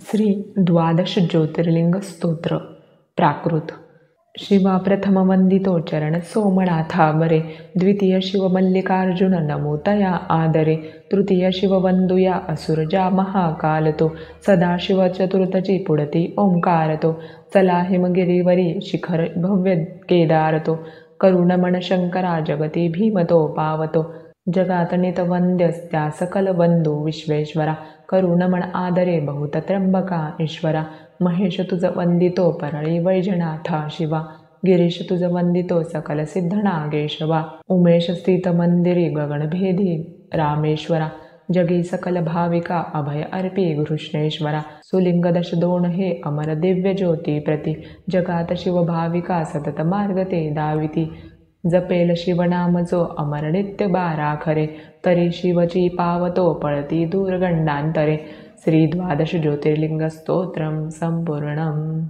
श्री द्वादश ज्योतिर्लिंग स्तोत्र प्राकृत. शिवा प्रथम वंदितो चरण सोमनाथा बरे, द्वितीय शिव मल्लिकार्जुन नमो तया आदरे, तृतीय शिव वंदुया असुरजा महाकालतो, सदाशिव चतुर्थची पुढती ओंकारतो, चला हिमगिरीवरी शिखर भव्य केदारतो, करुणमण शंकरा जगती भीमतो पावतो, जगात नितवंद्यस्त्या सकल बंधू विश्वेश्वरा, करुणमण आदरे बहुत त्र्यंबका ईश्वरा, महेश तुझ वंदितो परळी वैजनाथा शिवा, गिरीश तुझ वंदितो सकल सिद्ध नागेशवा, उमेश स्थित मंदिरी गगनभेदी रामेश्वरा, जगी सकल भाविका अभय अर्पी कृष्णेश्वरा, सुलिंग दश दोन हे अमर दिव्य ज्योती प्रती, जगात शिव भाविका सतत मार्ग ते दाविती, जपेल शिवनाम जो अमर नित्य बाराखरे, तरी शिवची पावतो पळती दूरगंडांतरे. श्री द्वादश ज्योतिर्लिंग स्तोत्रम संपूर्णम.